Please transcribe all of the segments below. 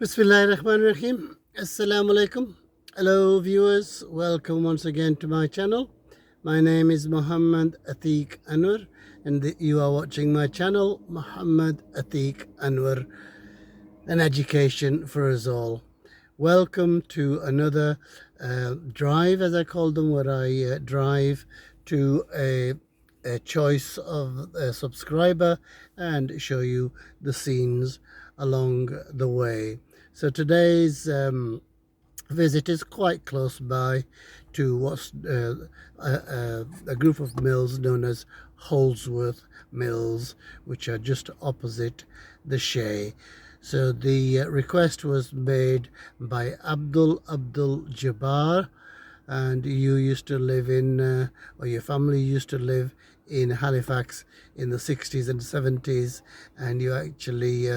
Bismillahirrahmanirrahim. Assalamu alaikum. Hello, viewers. Welcome once again to my channel. My name is Muhammad Atiq Anwar, and you are watching my channel, Muhammad Atiq Anwar, an education for us all. Welcome to another drive, as I call them, where I drive to a choice of a subscriber and show you the scenes along the way. So today's visit is quite close by to what's a group of mills known as Holdsworth Mills, which are just opposite the Shay. So the request was made by Abdul Jabbar, and you used to live in, or your family used to live in Halifax in the 60s and 70s, and you actually,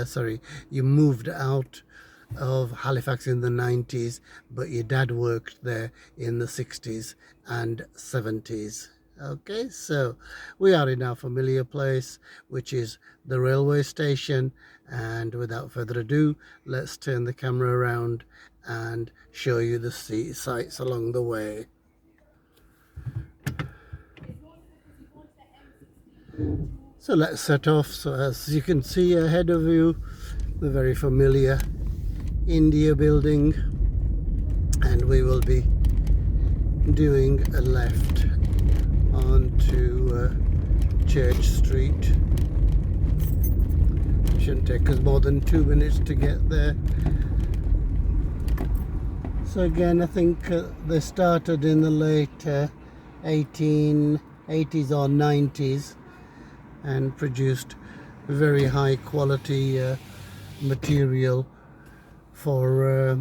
you moved out of Halifax in the 90s, but your dad worked there in the 60s and 70s. Okay, so we are in our familiar place, which is the railway station, and without further ado, let's turn the camera around and show you the sights along the way. So let's set off. So as you can see ahead of you, the very familiar India building, and we will be doing a left onto Church Street. Shouldn't take us more than 2 minutes to get there. So again, I think they started in the late 1880s or 90s and produced very high quality material for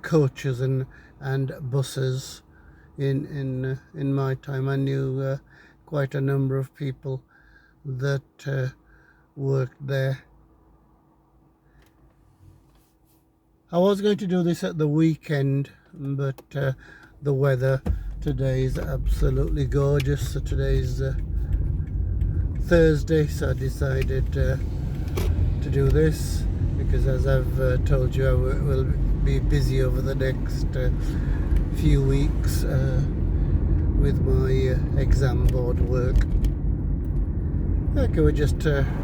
coaches and buses. In my time, I knew quite a number of people that worked there. I was going to do this at the weekend, but the weather today is absolutely gorgeous. So today's Thursday, so I decided to do this because, as I've told you, I will be busy over the next few weeks with my exam board work. Okay,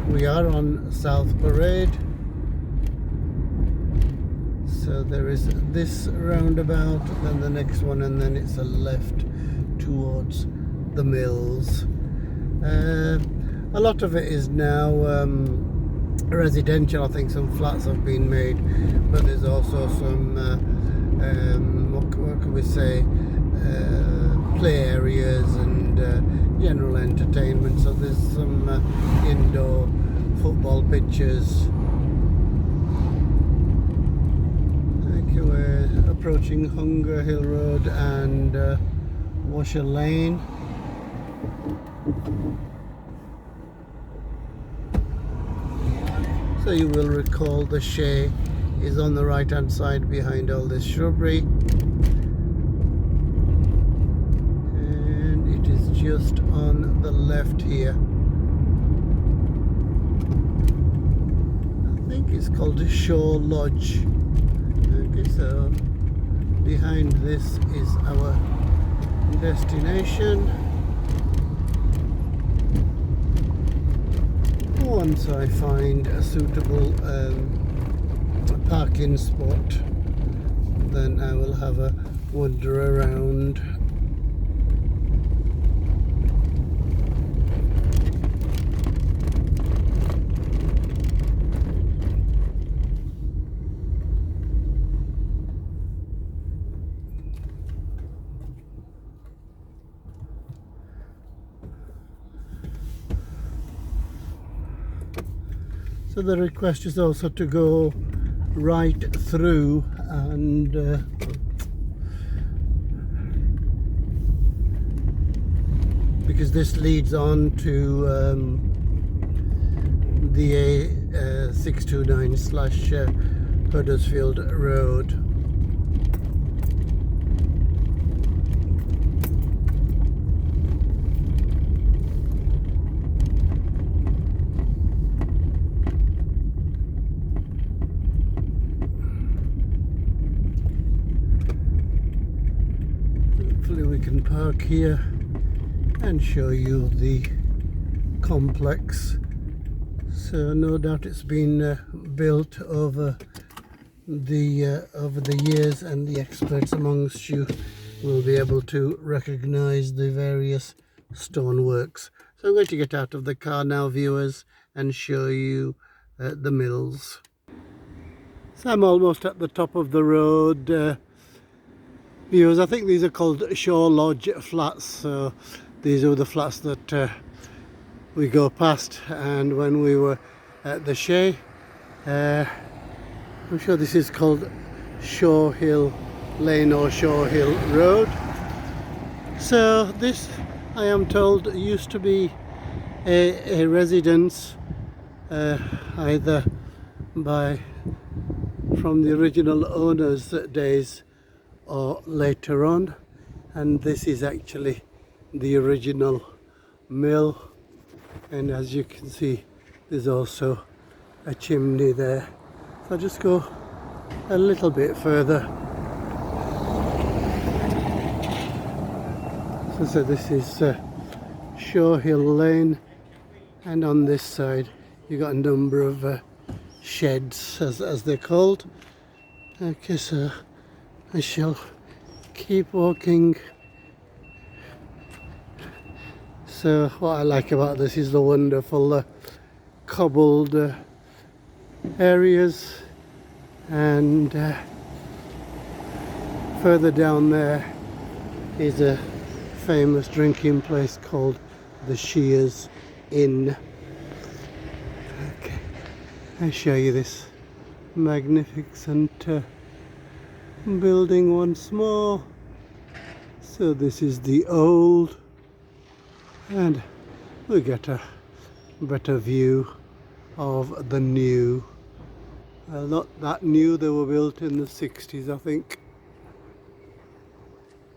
we are on South Parade. So there is this roundabout, then the next one, and then it's a left towards the mills. A lot of it is now residential. I think some flats have been made, but there's also some what can we say, play areas and general entertainment. So there's some indoor football pitches. Okay, we're approaching Hunger Hill Road and Washer Lane. So you will recall the Shay is on the right hand side behind all this shrubbery, and it is just on the left here. I think it's called the Shore Lodge. Okay, so behind this is our destination. Once I find a suitable parking spot, then I will have a wander around. So the request is also to go right through, and because this leads on to the A629/ Huddersfield Road. can park here and show you the complex. So no doubt it's been built over the years, and the experts amongst you will be able to recognize the various stoneworks. So I'm going to get out of the car now, viewers, and show you the mills. So I'm almost at the top of the road, viewers. I think these are called Shore Lodge flats. So these are the flats that we go past, and when we were at the Shea, I'm sure this is called Shore Hill Lane or Shore Hill Road. So this, I am told, used to be a residence either from the original owners' days or later on, and this is actually the original mill. And as you can see, there's also a chimney there. So I'll just go a little bit further. So this is Shore Hill Lane, and on this side you've got a number of sheds, as they're called. Okay, so I shall keep walking. So what I like about this is the wonderful cobbled areas, and further down there is a famous drinking place called the Shears Inn. Okay, I'll show you this magnificent building once more. So this is the old, and we get a better view of the new. Well, not that new, they were built in the 60s, I think.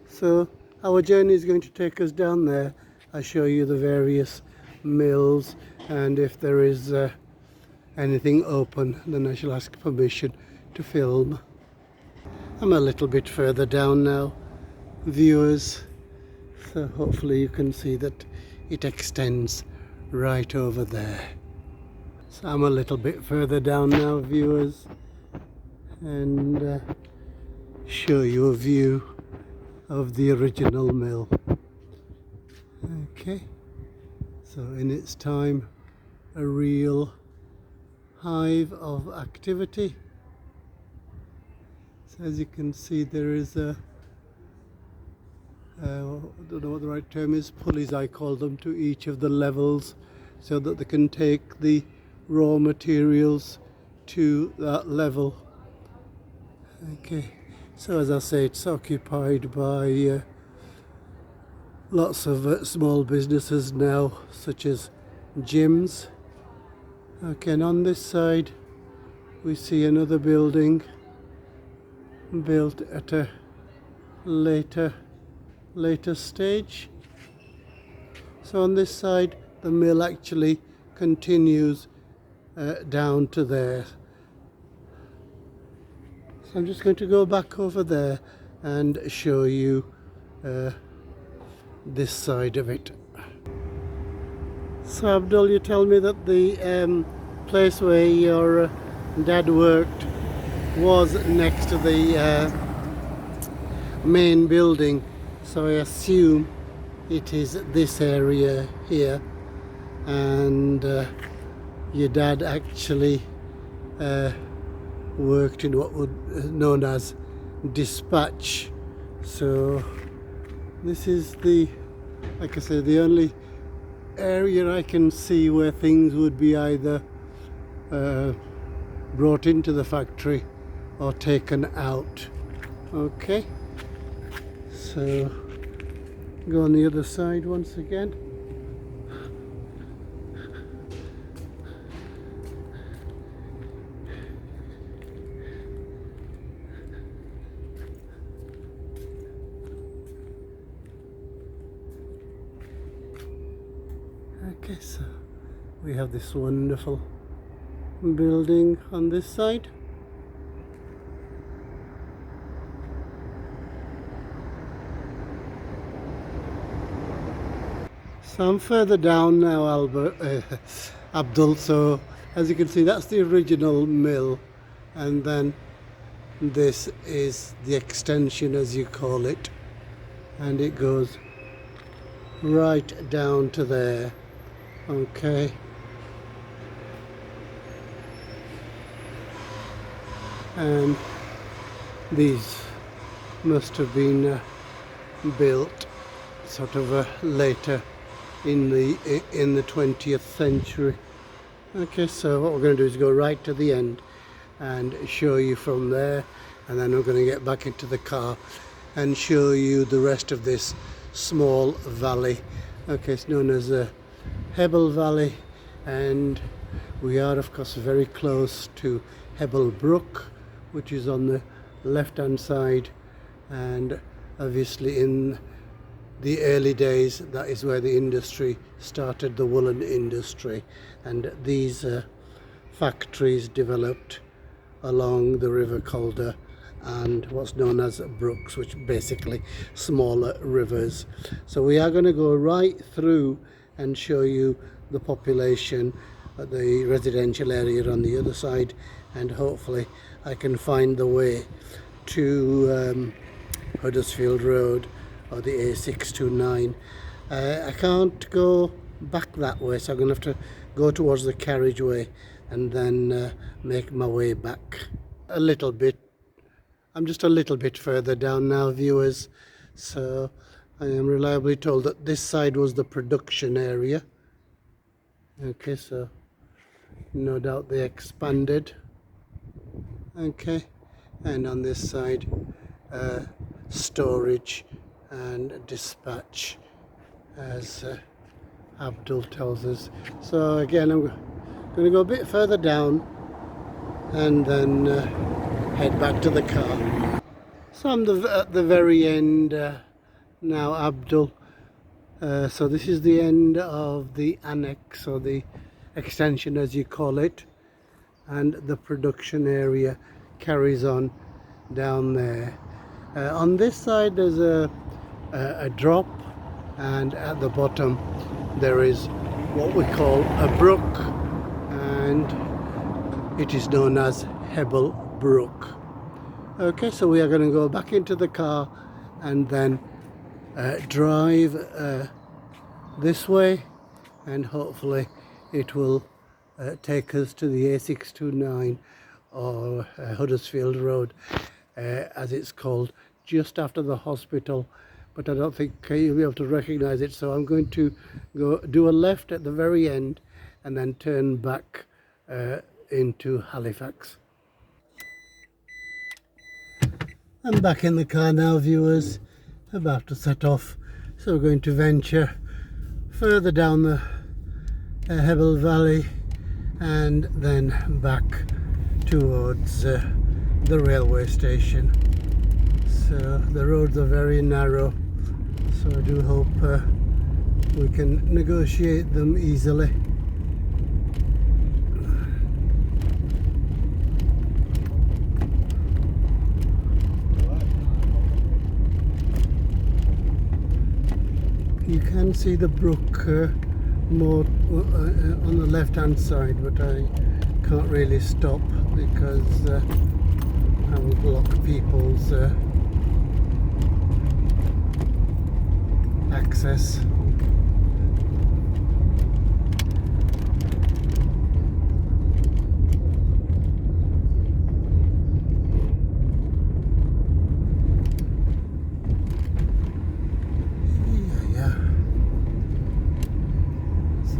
So our journey is going to take us down there. I'll show you the various mills, and if there is anything open, then I shall ask permission to film. I'm a little bit further down now, viewers, so hopefully you can see that it extends right over there. So I'm a little bit further down now, viewers, and show you a view of the original mill. Okay, so in its time, a real hive of activity. So as you can see, there is a I don't know what the right term is, pulleys I call them, to each of the levels, so that they can take the raw materials to that level. Okay, so as I say, it's occupied by lots of small businesses now, such as gyms. Okay, and on this side we see another building built at a later stage. So on this side the mill actually continues down to there. So I'm just going to go back over there and show you this side of it. So Abdul, you tell me that the place where your dad worked was next to the main building, so I assume it is this area here, and your dad actually worked in what would known as dispatch. So this is the, like I said, the only area I can see where things would be either brought into the factory or taken out. Okay, so go on the other side once again. Okay, so we have this wonderful building on this side. So I'm further down now, Abdul. So as you can see, that's the original mill, and then this is the extension, as you call it, and it goes right down to there. Okay. And these must have been built sort of later in the 20th century. Okay, so what we're going to do is go right to the end and show you from there, and then we're going to get back into the car and show you the rest of this small valley. Okay, it's known as Hebble Valley, and we are of course very close to Hebble Brook, which is on the left hand side, and obviously in the early days that is where the industry started, the woolen industry, and these factories developed along the River Calder and what's known as brooks, which basically smaller rivers. So we are going to go right through and show you the population at the residential area on the other side, and hopefully I can find the way to Huddersfield Road or the A629. I can't go back that way, so I'm going to have to go towards the carriageway and then make my way back a little bit. I'm just a little bit further down now, viewers, so I am reliably told that this side was the production area. Okay, so no doubt they expanded. Okay, and on this side storage and dispatch, as Abdul tells us. So again, I'm going to go a bit further down and then head back to the car. So I'm at the very end now, Abdul. So this is the end of the annex, or the extension as you call it, and the production area carries on down there. On this side there's a drop, and at the bottom there is what we call a brook, and it is known as Hebble Brook. Okay, so we are going to go back into the car and then drive this way, and hopefully it will take us to the A629, or Huddersfield Road as it's called, just after the hospital, but I don't think you'll be able to recognize it, so I'm going to go do a left at the very end and then turn back into Halifax. I'm back in the car now, viewers, about to set off. So we're going to venture further down the Hebble Valley and then back towards the railway station. So the roads are very narrow, so I do hope we can negotiate them easily. You can see the brook more on the left hand side, but I can't really stop because I will block people's access.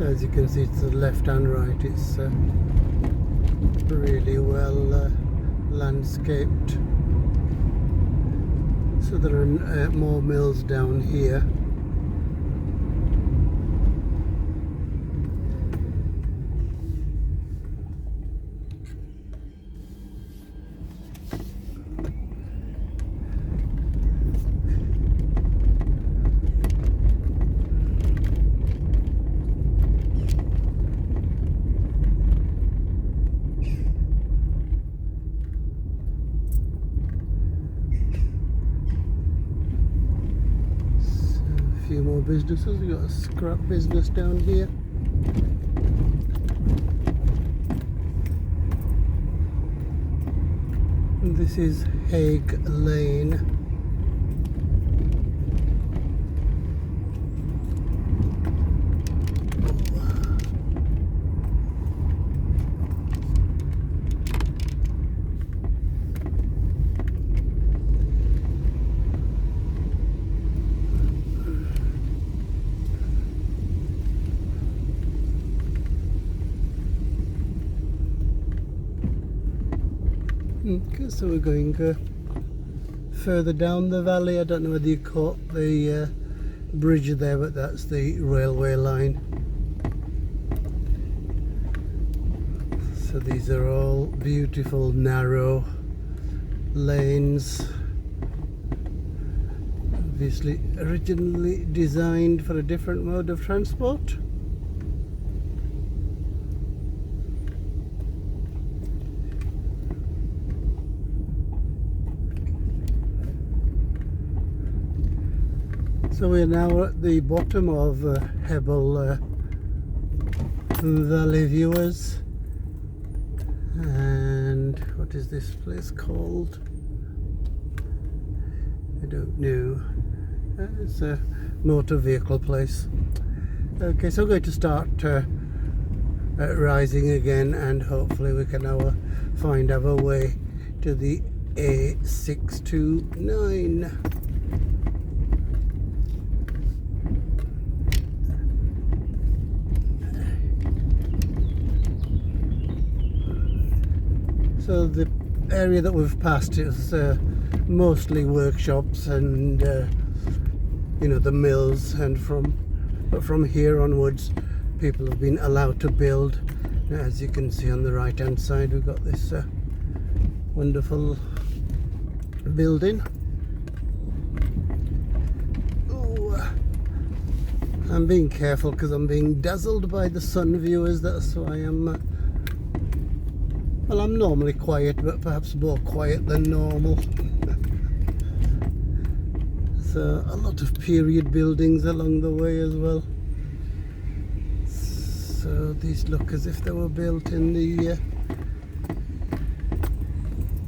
As you can see, it's the left and right. It's really well landscaped. So there are more mills down here. businesses. We've got a scrap business down here. And this is Hague Lane. Okay, so we're going further down the valley. I don't know whether you caught the bridge there, but that's the railway line. So these are all beautiful narrow lanes, obviously originally designed for a different mode of transport. So we're now at the bottom of Hebble Valley, viewers. And what is this place called? I don't know. It's a motor vehicle place. Okay, so I'm going to start rising again, and hopefully we can now find our way to the A629. So the area that we've passed is mostly workshops and you know, the mills, and but from here onwards people have been allowed to build. As you can see on the right hand side, we've got this wonderful building. Oh, I'm being careful because I'm being dazzled by the sun, viewers. That's why I'm well, I'm normally quiet, but perhaps more quiet than normal. So a lot of period buildings along the way as well. So these look as if they were built in the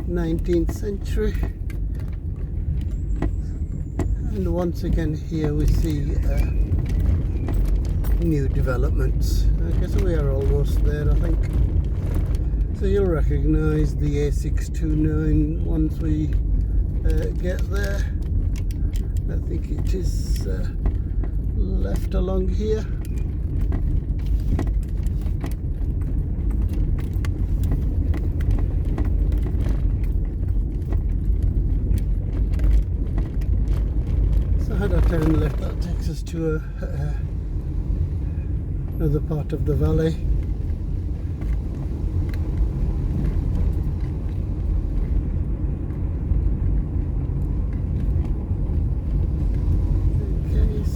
19th century. And once again here we see new developments. Okay, so we are almost there, I think. So you'll recognise the A629 once we get there. I think it is left along here. So had I turned left, that takes us to another part of the valley.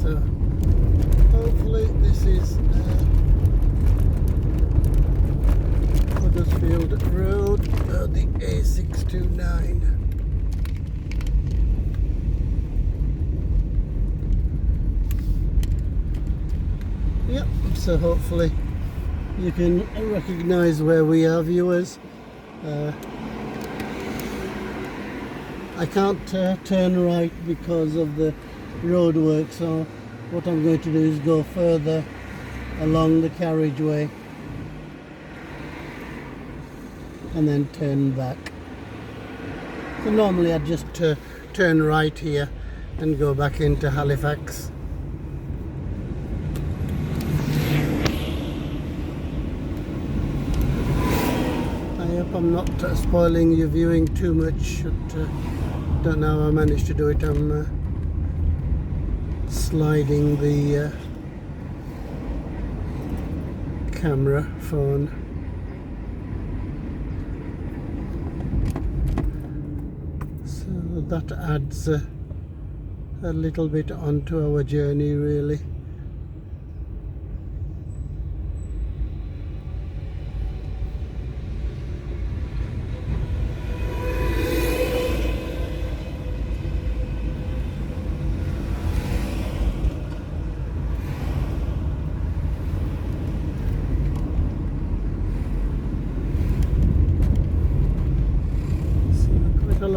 So hopefully this is Huddersfield Road, the A629. Yep, so hopefully you can recognise where we are, viewers. I can't turn right because of the road work, so what I'm going to do is go further along the carriageway and then turn back. So normally I'd just turn right here and go back into Halifax. I hope I'm not spoiling your viewing too much. Don't know how I managed to do it. I'm sliding the camera phone. So that adds a little bit onto our journey, really.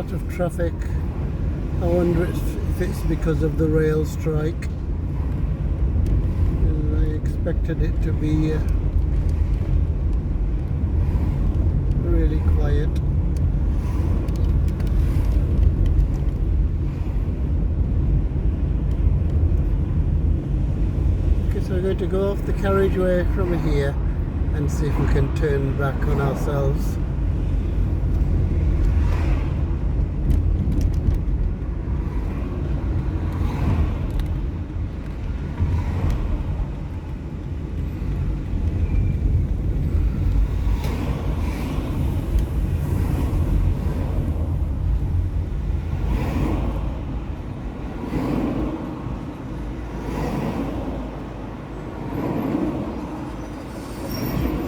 lot of traffic. I wonder if it's because of the rail strike. I expected it to be really quiet. Okay, so we're going to go off the carriageway from here and see if we can turn back on ourselves.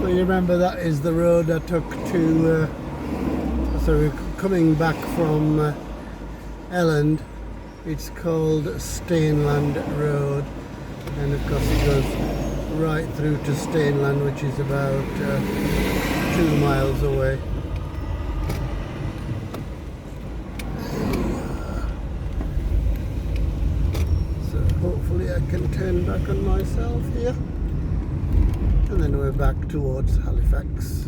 So you remember that is the road I took to, so we're coming back from Elland. It's called Stainland Road, and of course it goes right through to Stainland, which is about 2 miles away. So hopefully I can turn back on myself here. And then we're back towards Halifax.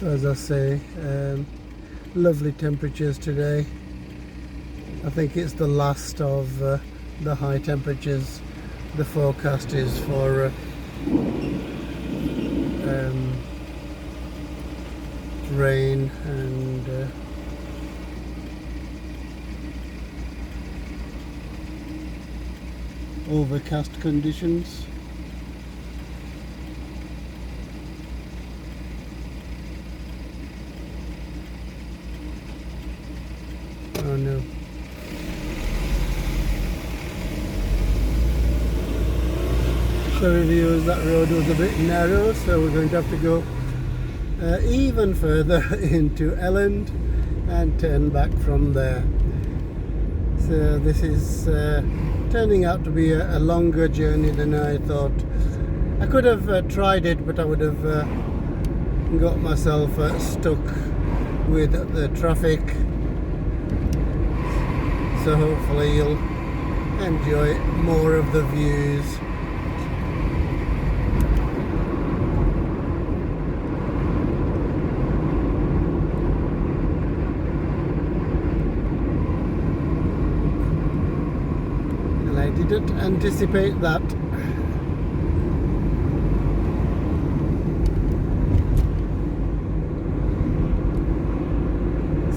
So as I say, lovely temperatures today. I think it's the last of the high temperatures. The forecast is for rain and overcast conditions. Oh no. Sorry viewers, that road was a bit narrow, so we're going to have to go even further into Elland and turn back from there. So this is turning out to be a longer journey than I thought. I could have tried it, but I would have got myself stuck with the traffic. So hopefully you'll enjoy more of the views. And I didn't anticipate that.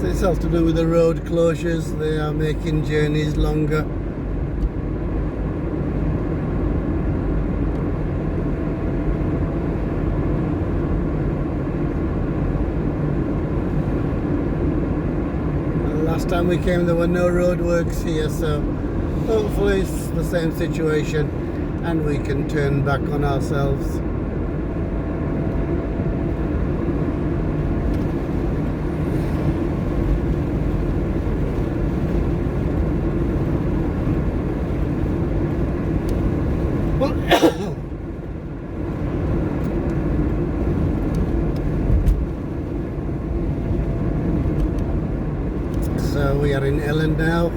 It's all to do with the road closures. They are making journeys longer. Last time we came there were no roadworks here, so hopefully it's the same situation and we can turn back on ourselves. So we are in Elland now.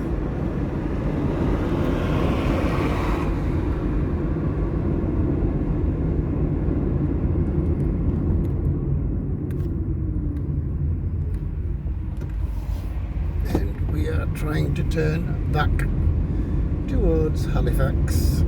And we are trying to turn back towards Halifax.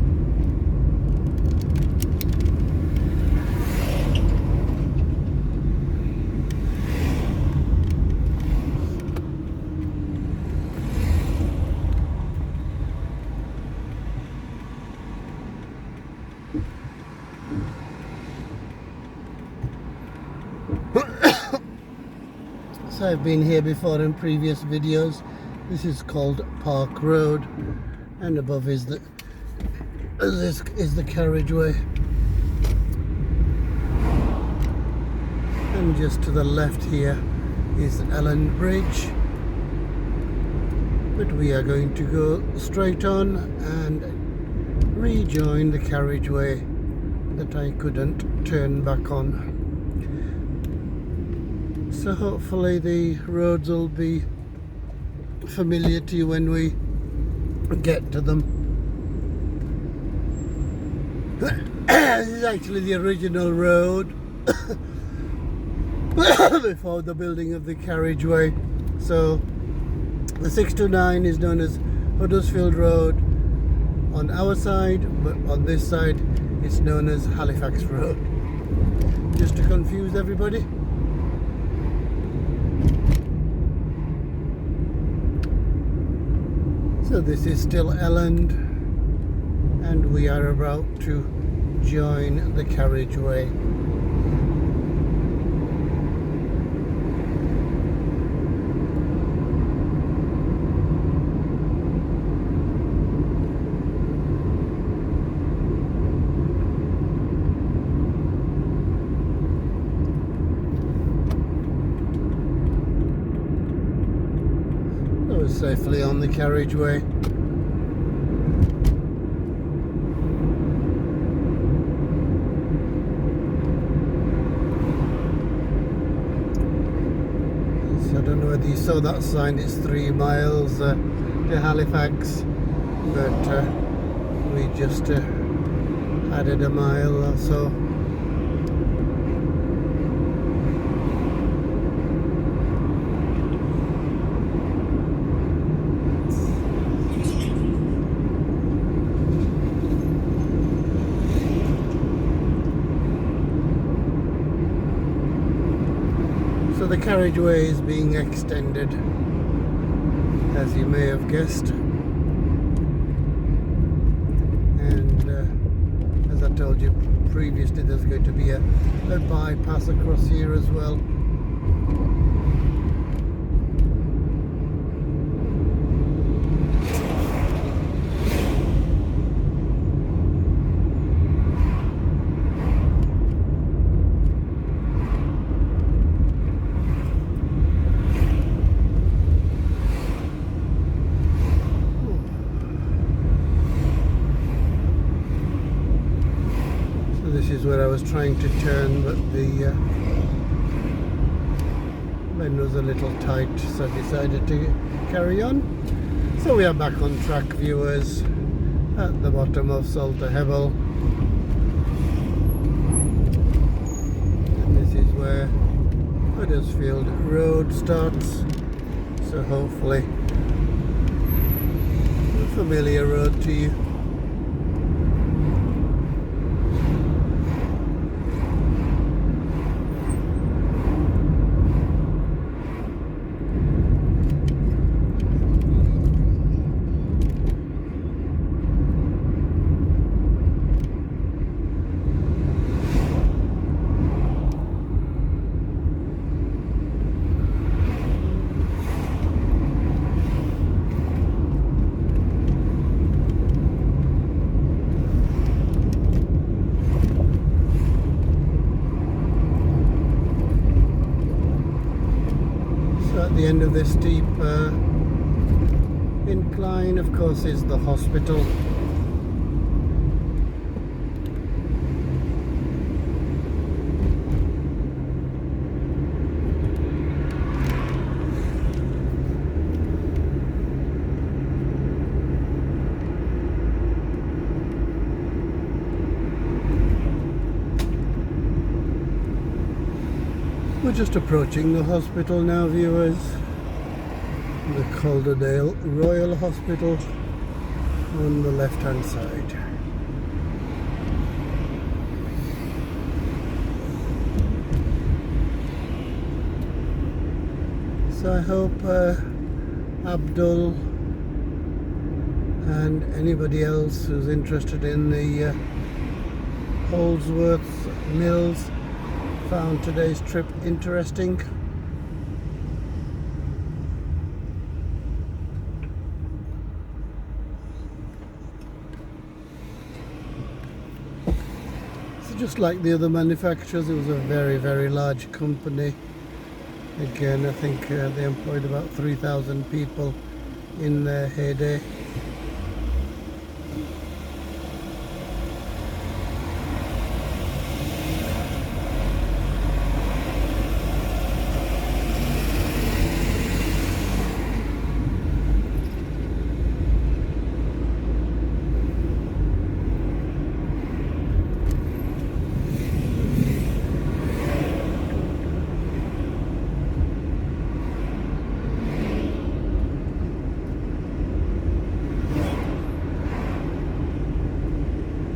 So I've been here before in previous videos, This is called Park Road, and above is the carriageway, and just to the left here is Ellen Bridge, but we are going to go straight on and rejoin the carriageway that I couldn't turn back on. So hopefully the roads will be familiar to you when we get to them. This is actually the original road before the building of the carriageway. So the 629 is known as Huddersfield Road on our side, but on this side it's known as Halifax Road, just to confuse everybody. So this is still Elland, and we are about to join the carriageway. Safely on the carriageway. So I don't know whether you saw that sign, it's 3 miles to Halifax, but we just added a mile or so. So the carriageway is being extended, as you may have guessed, and as I told you previously, there's going to be a bypass across here as well. This is where I was trying to turn, but the line was a little tight, so I decided to carry on. So we are back on track, viewers, at the bottom of Salter Hebble. And this is where Huddersfield Road starts, so hopefully a familiar road to you. At the end of this steep incline, of course, is the hospital. We're just approaching the hospital now, viewers. The Calderdale Royal Hospital on the left hand side. So I hope Abdul and anybody else who's interested in the Holdsworth Mills found today's trip interesting. just like the other manufacturers, it was a very, very large company. Again, I think they employed about 3,000 people in their heyday.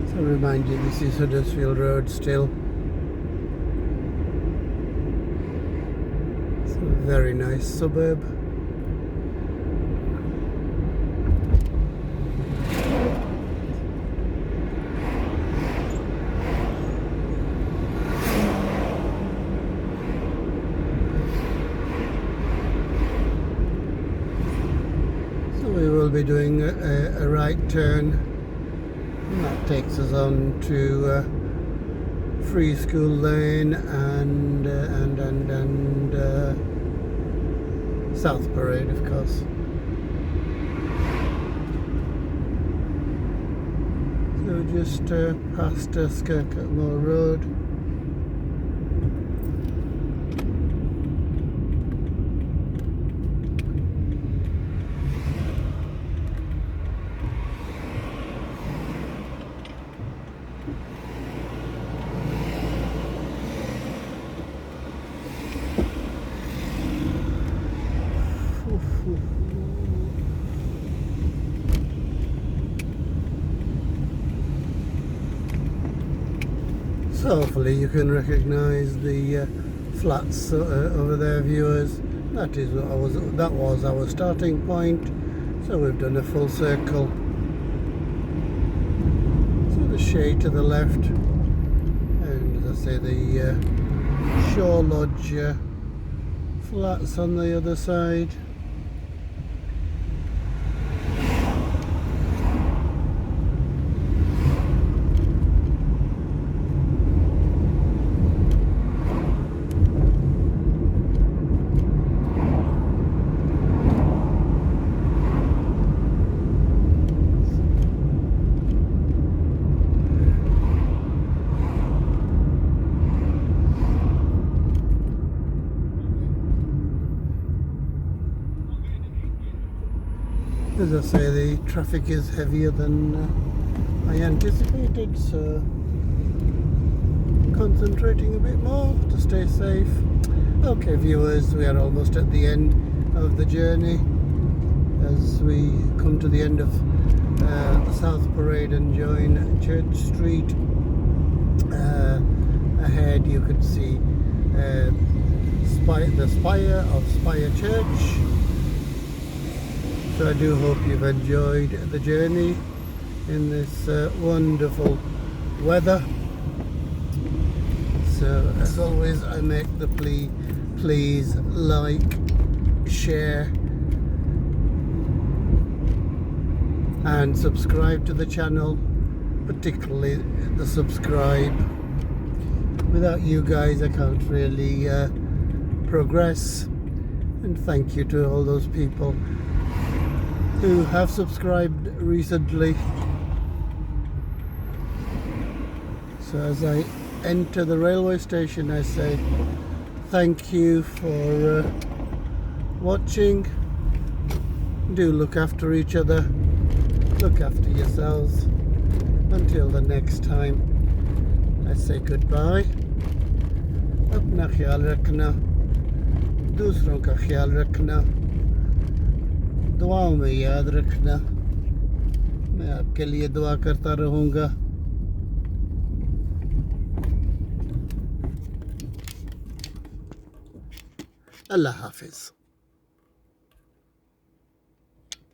So remind you, this is Huddersfield Road still. It's a very nice suburb. So we will be doing a right turn. And that takes us on to Free School Lane and South Parade, of course. So just past Skirkatmore Road. So hopefully you can recognise the flats over there, viewers. That is what that was our starting point. So we've done a full circle. So the shade to the left, and as I say, the Shore Lodge flats on the other side. As I say, the traffic is heavier than I anticipated, so concentrating a bit more to stay safe. Okay viewers, we are almost at the end of the journey as we come to the end of the South Parade and join Church Street. Ahead you can see the spire of Spire Church. So I do hope you've enjoyed the journey in this wonderful weather. So as always, I make the plea, please like, share and subscribe to the channel, particularly the subscribe. Without you guys I can't really progress, and thank you to all those people who have subscribed recently. So as I enter the railway station, I say thank you for watching. Do look after each other, look after yourselves. Until the next time, I say goodbye. अपना ख्याल रखना, दूसरों का ख्याल रखना, दुआओं में याद रखना। मैं आपके लिए दुआ करता रहूँगा। अल्लाह हाफिज़।